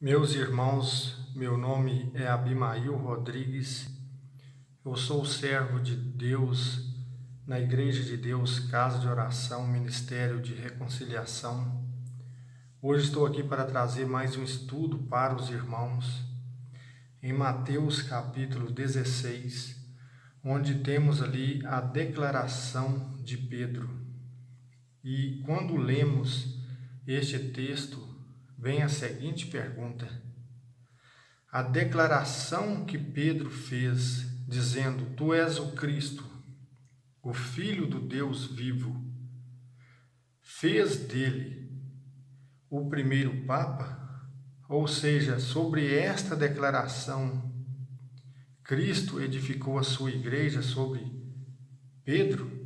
Meus irmãos, meu nome é Abimail Rodrigues, eu sou servo de Deus na Igreja de Deus, Casa de Oração, Ministério de Reconciliação. Hoje estou aqui para trazer mais um estudo para os irmãos, em Mateus capítulo 16, onde temos ali a declaração de Pedro. E quando lemos este texto, vem a seguinte pergunta: a declaração que Pedro fez, dizendo: Tu és o Cristo, o Filho do Deus vivo, fez dele o primeiro Papa? Ou seja, sobre esta declaração, Cristo edificou a sua igreja sobre Pedro?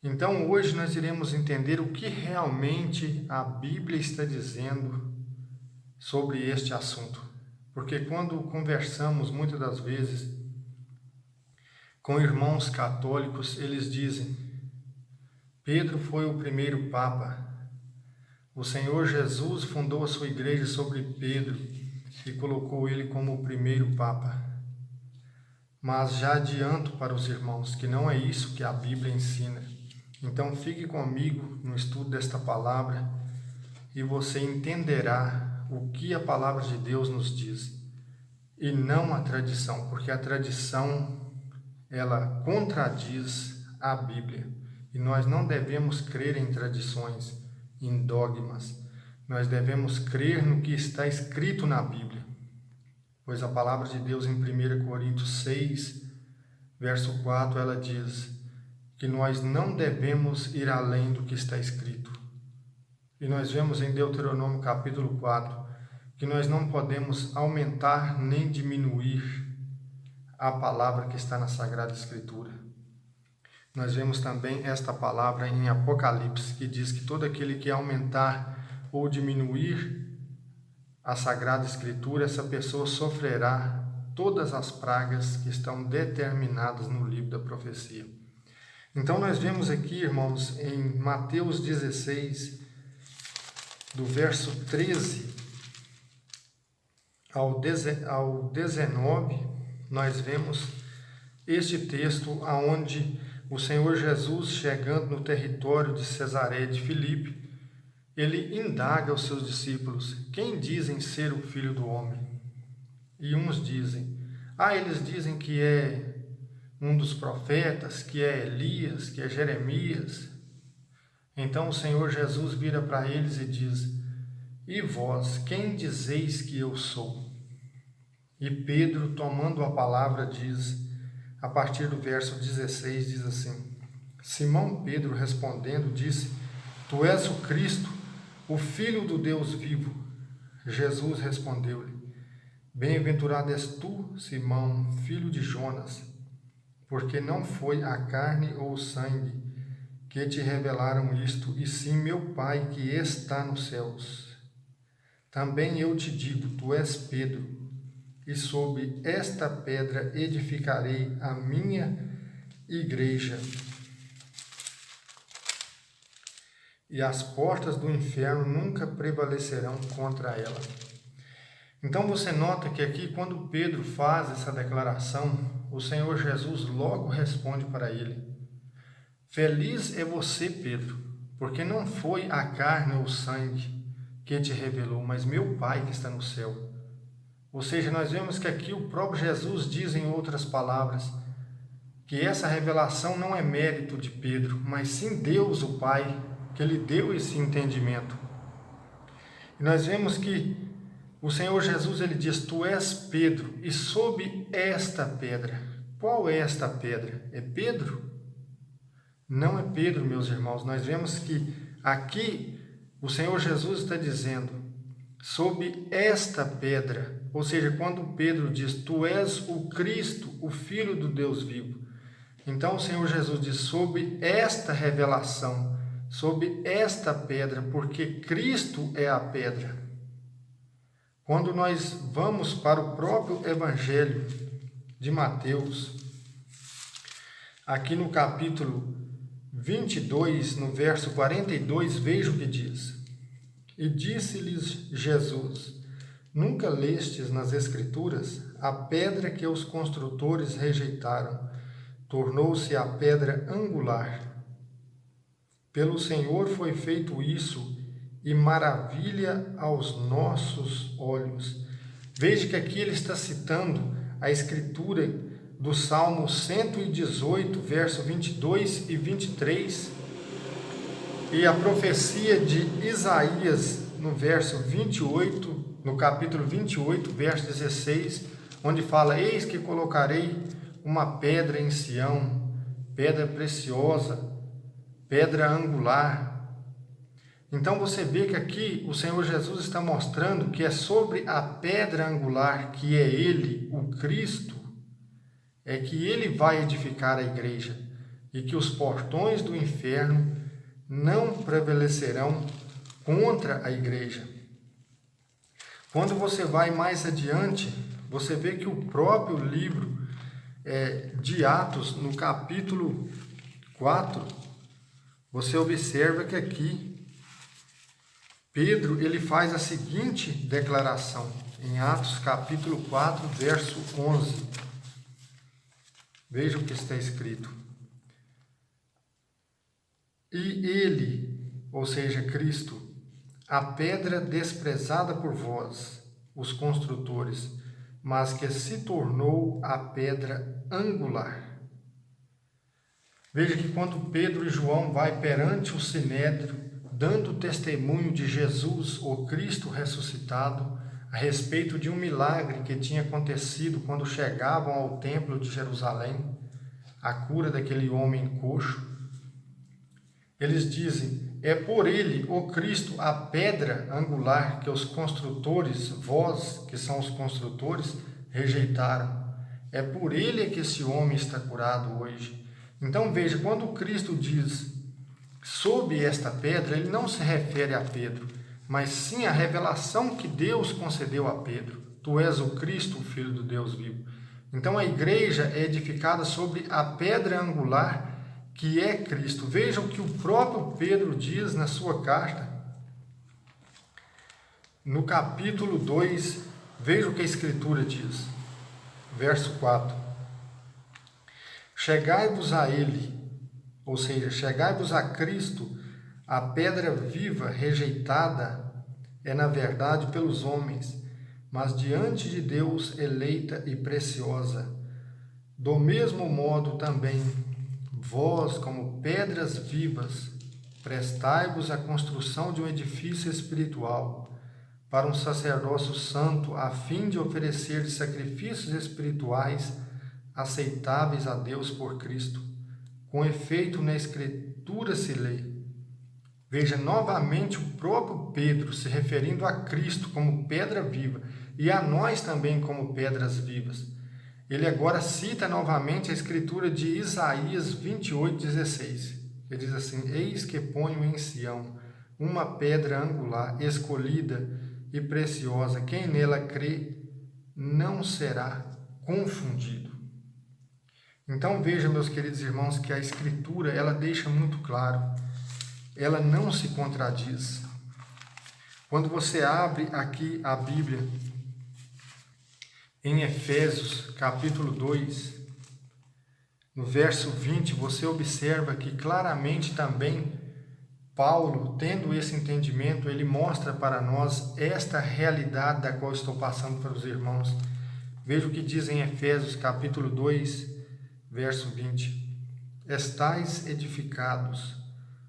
Então, hoje nós iremos entender o que realmente a Bíblia está dizendo sobre este assunto. Porque quando conversamos muitas das vezes com irmãos católicos, eles dizem: Pedro foi o primeiro Papa, o Senhor Jesus fundou a sua igreja sobre Pedro e colocou ele como o primeiro Papa. Mas já adianto para os irmãos que não é isso que a Bíblia ensina. Então fique comigo no estudo desta palavra e você entenderá o que a palavra de Deus nos diz, e não a tradição, porque a tradição ela contradiz a Bíblia, e nós não devemos crer em tradições, em dogmas. Nós devemos crer no que está escrito na Bíblia, pois a palavra de Deus em 1 Coríntios 6, verso 4, ela diz que nós não devemos ir além do que está escrito. E nós vemos em Deuteronômio capítulo 4 que nós não podemos aumentar nem diminuir a palavra que está na Sagrada Escritura. Nós vemos também esta palavra em Apocalipse, que diz que todo aquele que aumentar ou diminuir a Sagrada Escritura, essa pessoa sofrerá todas as pragas que estão determinadas no livro da profecia. Então nós vemos aqui, irmãos, em Mateus 16, do verso 13 ao 19, nós vemos este texto onde o Senhor Jesus, chegando no território de Cesareia de Filipe, ele indaga aos seus discípulos: quem dizem ser o Filho do Homem? E uns dizem: eles dizem que é um dos profetas, que é Elias, que é Jeremias. Então o Senhor Jesus vira para eles e diz: e vós, quem dizeis que eu sou? E Pedro, tomando a palavra, diz, a partir do verso 16, diz assim: Simão Pedro respondendo disse: Tu és o Cristo, o Filho do Deus vivo. Jesus respondeu-lhe: Bem-aventurado és tu, Simão, filho de Jonas, porque não foi a carne ou o sangue que te revelaram isto, e sim meu Pai que está nos céus. Também eu te digo, tu és Pedro, e sob esta pedra edificarei a minha igreja, e as portas do inferno nunca prevalecerão contra ela. Então você nota que aqui, quando Pedro faz essa declaração, o Senhor Jesus logo responde para ele: Feliz é você, Pedro, porque não foi a carne ou o sangue que te revelou, mas meu Pai que está no céu. Ou seja, nós vemos que aqui o próprio Jesus diz, em outras palavras, que essa revelação não é mérito de Pedro, mas sim Deus, o Pai, que lhe deu esse entendimento. E nós vemos que o Senhor Jesus, ele diz: Tu és Pedro, e sob esta pedra. Qual é esta pedra? É Pedro? Não é Pedro, meus irmãos. Nós vemos que aqui o Senhor Jesus está dizendo: sob esta pedra. Ou seja, quando Pedro diz: Tu és o Cristo, o Filho do Deus vivo. Então o Senhor Jesus diz: sob esta revelação, sob esta pedra, porque Cristo é a pedra. Quando nós vamos para o próprio Evangelho de Mateus, aqui no capítulo 22, no verso 42, veja o que diz: E disse-lhes Jesus: Nunca lestes nas Escrituras? A pedra que os construtores rejeitaram tornou-se a pedra angular. Pelo Senhor foi feito isso, e maravilha aos nossos olhos. Veja que aqui ele está citando a escritura do Salmo 118, verso 22 e 23, e a profecia de Isaías no verso 28, no capítulo 28, verso 16, onde fala: Eis que colocarei uma pedra em Sião, pedra preciosa, pedra angular. Então você vê que aqui o Senhor Jesus está mostrando que é sobre a pedra angular, que é Ele, o Cristo, é que Ele vai edificar a igreja, e que os portões do inferno não prevalecerão contra a igreja. Quando você vai mais adiante, você vê que o próprio livro de Atos, no capítulo 4, você observa que aqui Pedro ele faz a seguinte declaração, em Atos capítulo 4, verso 11. Veja o que está escrito. E ele, ou seja, Cristo, a pedra desprezada por vós, os construtores, mas que se tornou a pedra angular. Veja que quando Pedro e João vai perante o Sinédrio, dando testemunho de Jesus, o Cristo ressuscitado, a respeito de um milagre que tinha acontecido quando chegavam ao templo de Jerusalém, a cura daquele homem coxo, eles dizem: é por ele, o Cristo, a pedra angular que os construtores, vós que são os construtores, rejeitaram. É por ele que esse homem está curado hoje. Então veja, quando Cristo diz sob esta pedra, ele não se refere a Pedro, mas sim a revelação que Deus concedeu a Pedro. Tu és o Cristo, o Filho do Deus vivo. Então a igreja é edificada sobre a pedra angular, que é Cristo. Vejam o que o próprio Pedro diz na sua carta, no capítulo 2, veja o que a Escritura diz, verso 4. Chegai-vos a ele, ou seja, chegai-vos a Cristo, a pedra viva rejeitada é na verdade pelos homens, mas diante de Deus eleita e preciosa. Do mesmo modo também, vós, como pedras vivas, prestai-vos à construção de um edifício espiritual, para um sacerdócio santo, a fim de oferecer sacrifícios espirituais aceitáveis a Deus por Cristo. Com efeito, na Escritura se lê. Veja novamente o próprio Pedro se referindo a Cristo como pedra viva e a nós também como pedras vivas. Ele agora cita novamente a Escritura de Isaías 28:16. Ele diz assim: Eis que ponho em Sião uma pedra angular, escolhida e preciosa. Quem nela crê não será confundido. Então veja, meus queridos irmãos, que a Escritura, ela deixa muito claro, ela não se contradiz. Quando você abre aqui a Bíblia, em Efésios, capítulo 2, no verso 20, você observa que claramente também Paulo, tendo esse entendimento, ele mostra para nós esta realidade da qual estou passando para os irmãos. Veja o que diz em Efésios, capítulo 2, verso 20. Estais edificados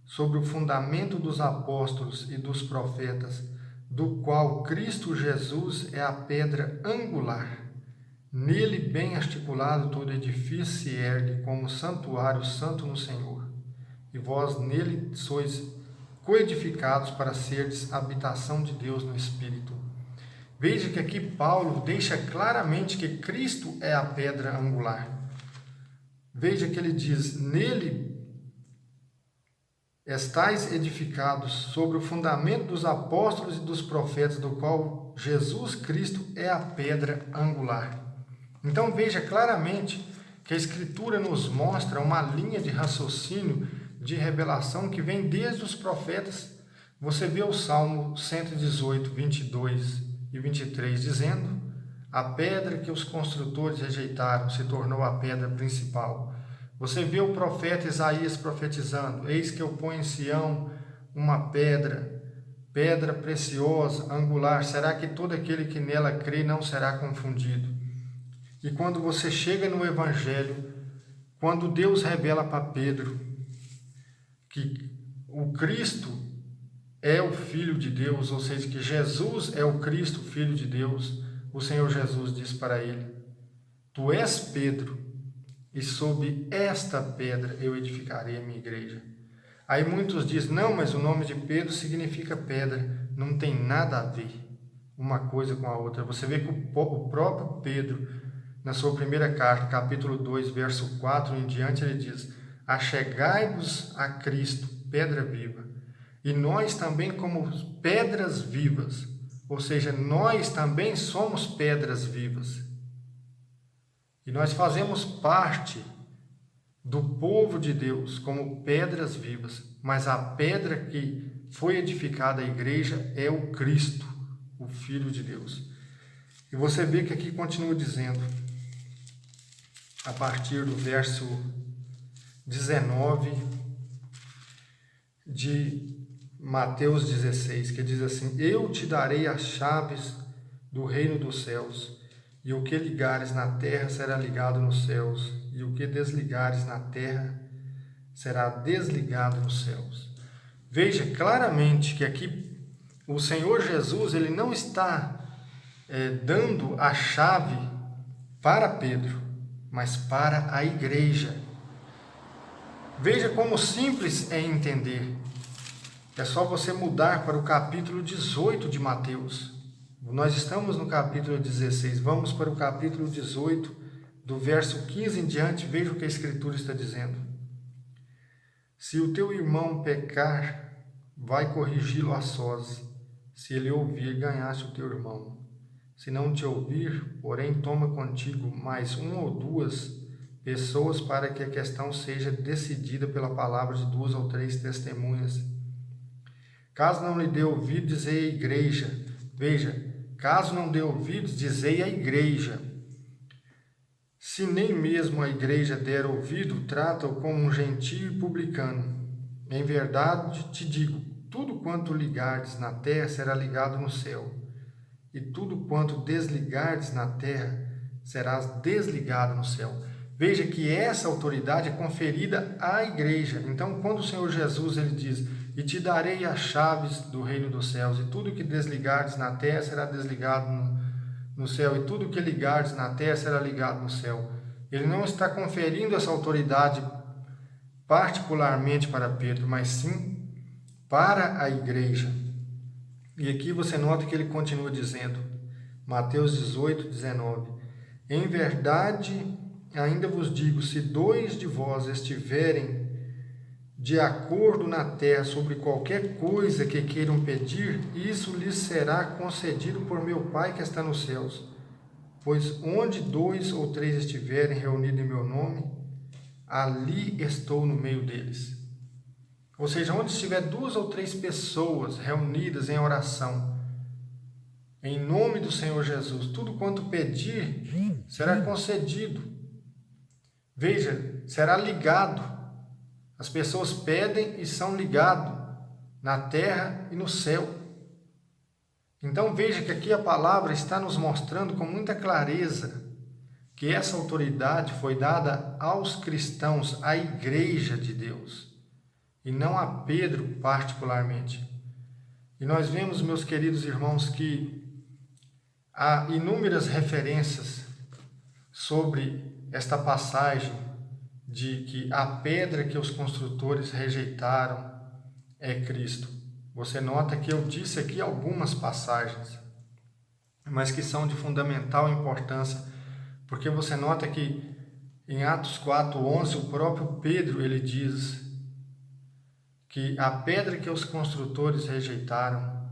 sobre o fundamento dos apóstolos e dos profetas, do qual Cristo Jesus é a pedra angular. Nele, bem articulado, todo edifício se ergue como santuário santo no Senhor. E vós nele sois coedificados para serdes habitação de Deus no Espírito. Veja que aqui Paulo deixa claramente que Cristo é a pedra angular. Veja que ele diz: nele estais edificados sobre o fundamento dos apóstolos e dos profetas, do qual Jesus Cristo é a pedra angular. Então veja claramente que a Escritura nos mostra uma linha de raciocínio, de revelação que vem desde os profetas, Você vê o Salmo 118, 22 e 23 dizendo: a pedra que os construtores rejeitaram se tornou a pedra principal. Você vê o profeta Isaías profetizando: eis que eu ponho em Sião uma pedra, pedra preciosa, angular. Será que todo aquele que nela crê não será confundido? E quando você chega no Evangelho, quando Deus revela para Pedro que o Cristo é o Filho de Deus, ou seja, que Jesus é o Cristo, Filho de Deus, o Senhor Jesus diz para ele: tu és Pedro, e sob esta pedra eu edificarei a minha igreja. Aí muitos dizem: não, mas o nome de Pedro significa pedra. Não tem nada a ver uma coisa com a outra. Você vê que o próprio Pedro, na sua primeira carta, capítulo 2, verso 4 em diante, ele diz: achegai-vos a Cristo, pedra viva, e nós também como pedras vivas, ou seja, nós também somos pedras vivas. E nós fazemos parte do povo de Deus como pedras vivas, mas a pedra que foi edificada a igreja é o Cristo, o Filho de Deus. E você vê que aqui continua dizendo, a partir do verso 19 de Mateus 16, que diz assim: eu te darei as chaves do reino dos céus, e o que ligares na terra será ligado nos céus, e o que desligares na terra será desligado nos céus. Veja claramente que aqui o Senhor Jesus, ele não está dando a chave para Pedro, mas para a igreja. Veja como simples é entender. É só você mudar para o capítulo 18 de Mateus. Nós estamos no capítulo 16, vamos para o capítulo 18, do verso 15 em diante, veja o que a Escritura está dizendo. Se o teu irmão pecar, vai corrigi-lo a sós. Se ele ouvir, ganhaste o teu irmão. Se não te ouvir, porém, toma contigo mais uma ou duas pessoas para que a questão seja decidida pela palavra de 2 ou 3 testemunhas. Caso não lhe dê ouvido, dizei à igreja. Veja, caso não dê ouvidos, dizei à igreja. Se nem mesmo a igreja der ouvido, trata-o como um gentio e publicano. Em verdade te digo, tudo quanto ligardes na terra será ligado no céu, e tudo quanto desligardes na terra será desligado no céu. Veja que essa autoridade é conferida à igreja. Então, quando o Senhor Jesus ele diz: e te darei as chaves do reino dos céus, e tudo que desligardes na terra será desligado no céu, e tudo que ligardes na terra será ligado no céu. Ele não está conferindo essa autoridade particularmente para Pedro, mas sim para a igreja. E aqui você nota que ele continua dizendo, Mateus 18, 19, em verdade, ainda vos digo, se 2 de vós estiverem de acordo na terra sobre qualquer coisa que queiram pedir, isso lhes será concedido por meu Pai que está nos céus. Pois onde 2 ou 3 estiverem reunidos em meu nome, ali estou no meio deles. Ou seja, onde estiver 2 ou 3 pessoas reunidas em oração, em nome do Senhor Jesus, tudo quanto pedir será concedido. Veja, será ligado. As pessoas pedem e são ligados na terra e no céu. Então veja que aqui a palavra está nos mostrando com muita clareza que essa autoridade foi dada aos cristãos, à igreja de Deus, e não a Pedro particularmente. E nós vemos, meus queridos irmãos, que há inúmeras referências sobre esta passagem de que a pedra que os construtores rejeitaram é Cristo. Você nota que eu disse aqui algumas passagens, mas que são de fundamental importância, porque você nota que em Atos 4:11 o próprio Pedro ele diz que a pedra que os construtores rejeitaram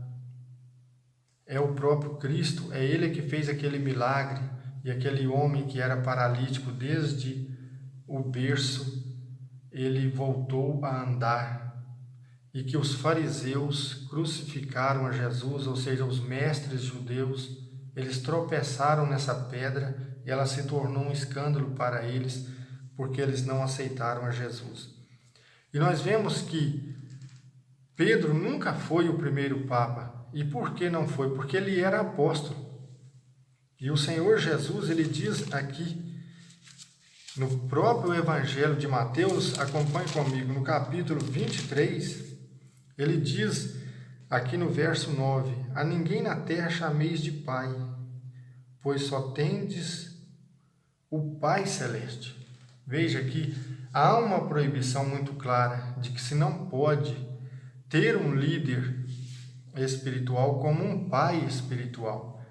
é o próprio Cristo, é Ele que fez aquele milagre, e aquele homem que era paralítico desde o berço, ele voltou a andar. e que os fariseus crucificaram a Jesus, ou seja, os mestres judeus, eles tropeçaram nessa pedra e ela se tornou um escândalo para eles, porque eles não aceitaram a Jesus. E nós vemos que Pedro nunca foi o primeiro Papa. E por que não foi? Porque ele era apóstolo. E o Senhor Jesus, ele diz aqui, no próprio Evangelho de Mateus, acompanhe comigo, no capítulo 23, ele diz aqui no verso 9, a ninguém na terra chameis de Pai, pois só tendes o Pai Celeste. Veja que há uma proibição muito clara de que se não pode ter um líder espiritual como um pai espiritual.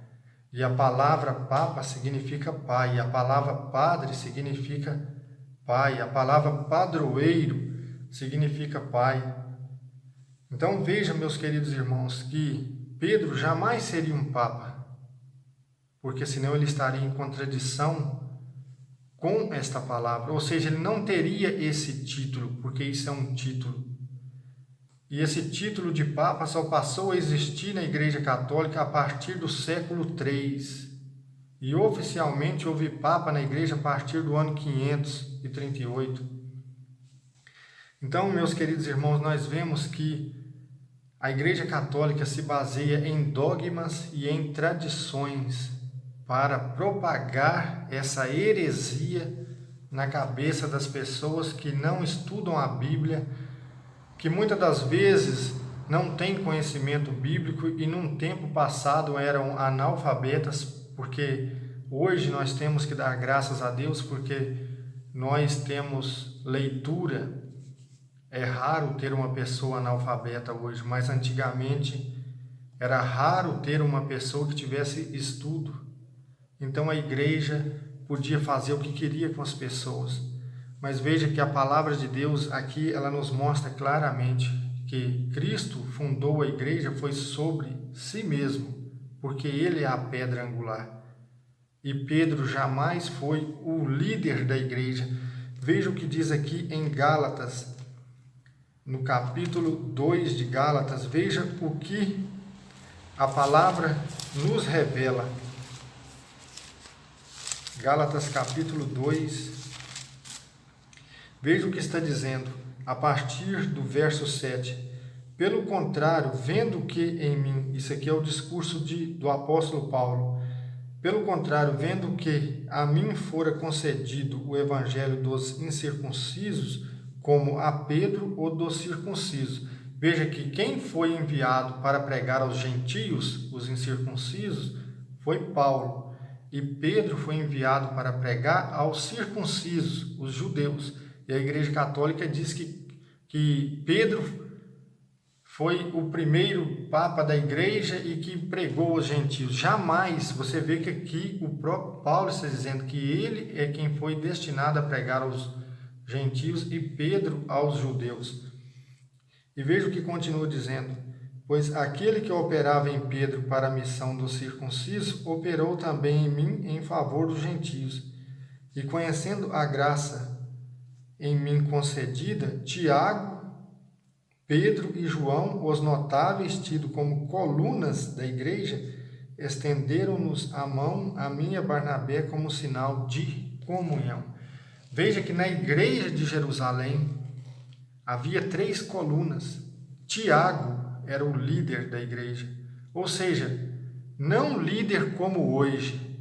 E a palavra Papa significa pai, a palavra padre significa pai, a palavra padroeiro significa pai. Então veja, meus queridos irmãos, que Pedro jamais seria um Papa, porque senão ele estaria em contradição com esta palavra, ou seja, ele não teria esse título, porque isso é um título. E esse título de Papa só passou a existir na Igreja Católica a partir do século III. E oficialmente houve Papa na Igreja a partir do ano 538. Então, meus queridos irmãos, nós vemos que a Igreja Católica se baseia em dogmas e em tradições para propagar essa heresia na cabeça das pessoas que não estudam a Bíblia, que muitas das vezes não têm conhecimento bíblico e num tempo passado eram analfabetas, porque hoje nós temos que dar graças a Deus porque nós temos leitura. É raro ter uma pessoa analfabeta hoje, mas antigamente era raro ter uma pessoa que tivesse estudo. Então a igreja podia fazer o que queria com as pessoas. Mas veja que a palavra de Deus aqui, ela nos mostra claramente que Cristo fundou a igreja foi sobre si mesmo, porque ele é a pedra angular. E Pedro jamais foi o líder da igreja. Veja o que diz aqui em Gálatas, no capítulo 2 de Gálatas, veja o que a palavra nos revela. Gálatas capítulo 2, veja o que está dizendo, a partir do verso 7. Pelo contrário, vendo que em mim, isso aqui é o discurso do apóstolo Paulo, pelo contrário, vendo que a mim fora concedido o evangelho dos incircuncisos, como a Pedro o dos circuncisos. Veja que quem foi enviado para pregar aos gentios, os incircuncisos, foi Paulo. E Pedro foi enviado para pregar aos circuncisos, os judeus. E a Igreja Católica diz que Pedro foi o primeiro Papa da Igreja e que pregou aos gentios. Jamais, você vê que aqui o próprio Paulo está dizendo que ele é quem foi destinado a pregar aos gentios e Pedro aos judeus. E veja o que continua dizendo. Pois aquele que operava em Pedro para a missão dos circuncisos, operou também em mim em favor dos gentios. E conhecendo a graça em mim concedida, Tiago, Pedro e João, os notáveis tidos como colunas da igreja, estenderam-nos a mão a mim e a Barnabé como sinal de comunhão. Veja que na igreja de Jerusalém havia 3 colunas. Tiago era o líder da igreja, ou seja, não líder como hoje,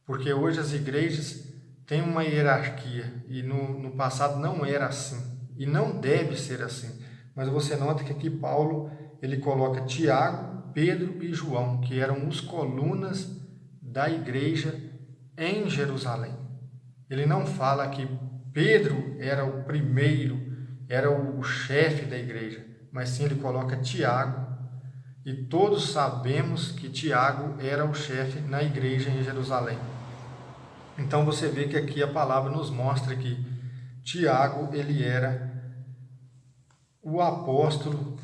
porque hoje as igrejas têm uma hierarquia e no passado não era assim e não deve ser assim. Mas você nota que aqui Paulo ele coloca Tiago, Pedro e João, que eram os colunas da igreja em Jerusalém. Ele não fala que Pedro era o primeiro, era o chefe da igreja, mas sim ele coloca Tiago, e todos sabemos que Tiago era o chefe na igreja em Jerusalém. Então você vê que aqui a palavra nos mostra que Tiago, ele era o apóstolo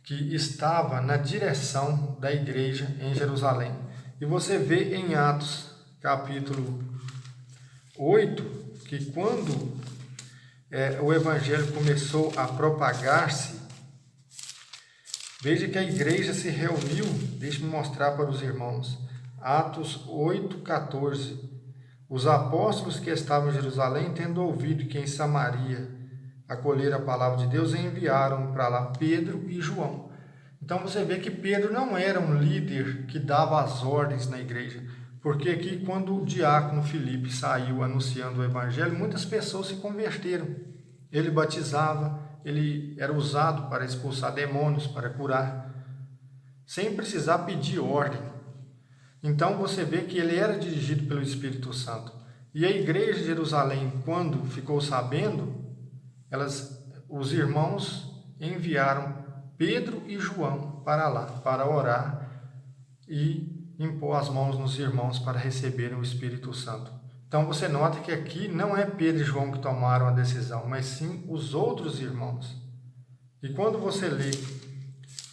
que estava na direção da igreja em Jerusalém. E você vê em Atos, capítulo 8, que quando o evangelho começou a propagar-se, veja que a igreja se reuniu, deixe-me mostrar para os irmãos, Atos 8,14. Os apóstolos que estavam em Jerusalém, tendo ouvido que em Samaria acolheram a palavra de Deus, enviaram para lá Pedro e João. Então você vê que Pedro não era um líder que dava as ordens na igreja, porque aqui quando o diácono Filipe saiu anunciando o evangelho, muitas pessoas se converteram. Ele batizava, ele era usado para expulsar demônios, para curar, sem precisar pedir ordem. Então você vê que ele era dirigido pelo Espírito Santo. E a igreja de Jerusalém, quando ficou sabendo, os irmãos enviaram Pedro e João para lá, para orar e impor as mãos nos irmãos para receberem o Espírito Santo. Então você nota que aqui não é Pedro e João que tomaram a decisão, mas sim os outros irmãos. E quando você lê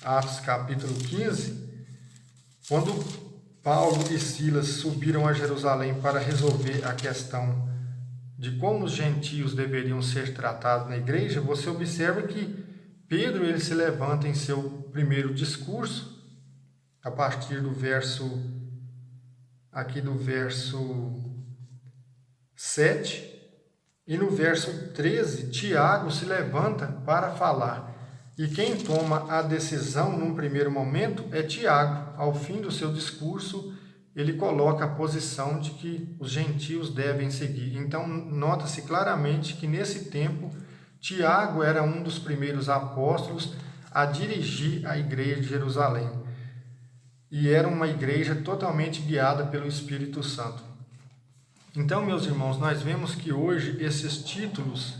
Atos capítulo 15, quando Paulo e Silas subiram a Jerusalém para resolver a questão de como os gentios deveriam ser tratados na igreja, você observa que Pedro ele se levanta em seu primeiro discurso, a partir do verso 7, e no verso 13, Tiago se levanta para falar. E quem toma a decisão num primeiro momento é Tiago. Ao fim do seu discurso, ele coloca a posição de que os gentios devem seguir. Então, nota-se claramente que nesse tempo, Tiago era um dos primeiros apóstolos a dirigir a igreja de Jerusalém. E era uma igreja totalmente guiada pelo Espírito Santo. Então, meus irmãos, nós vemos que hoje esses títulos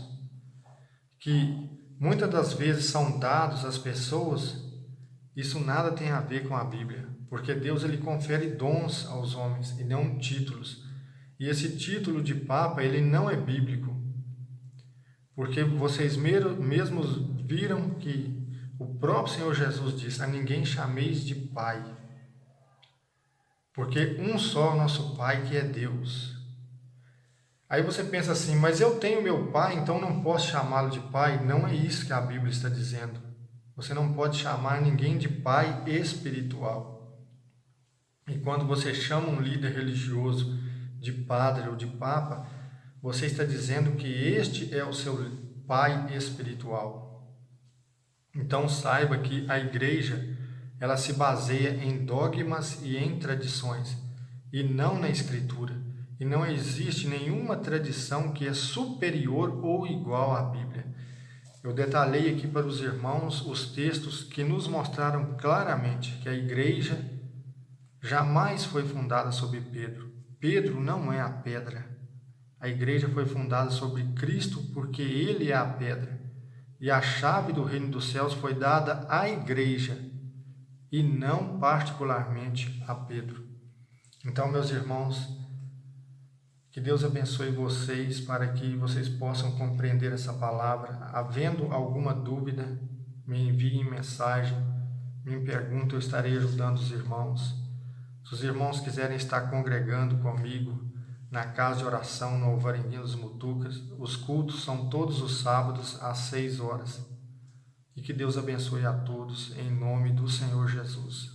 que muitas das vezes são dados às pessoas, isso nada tem a ver com a Bíblia, porque Deus ele confere dons aos homens e não títulos. E esse título de Papa, ele não é bíblico, porque vocês mesmos viram que o próprio Senhor Jesus disse: a ninguém chameis de Pai, porque um só nosso Pai que é Deus. Aí você pensa assim, mas eu tenho meu pai, então não posso chamá-lo de pai? Não é isso que a Bíblia está dizendo. Você não pode chamar ninguém de pai espiritual. E quando você chama um líder religioso de padre ou de papa, você está dizendo que este é o seu pai espiritual. Então saiba que a igreja, ela se baseia em dogmas e em tradições, e não na Escritura. E não existe nenhuma tradição que é superior ou igual à Bíblia. Eu detalhei aqui para os irmãos os textos que nos mostraram claramente que a igreja jamais foi fundada sobre Pedro. Pedro não é a pedra. A igreja foi fundada sobre Cristo porque ele é a pedra. E a chave do reino dos céus foi dada à igreja e não particularmente a Pedro. Então, meus irmãos, que Deus abençoe vocês para que vocês possam compreender essa palavra. Havendo alguma dúvida, me enviem mensagem, me perguntem, eu estarei ajudando os irmãos. Se os irmãos quiserem estar congregando comigo na casa de oração no Alvarenguinho dos Mutucas, os cultos são todos os sábados às 6 horas. E que Deus abençoe a todos, em nome do Senhor Jesus.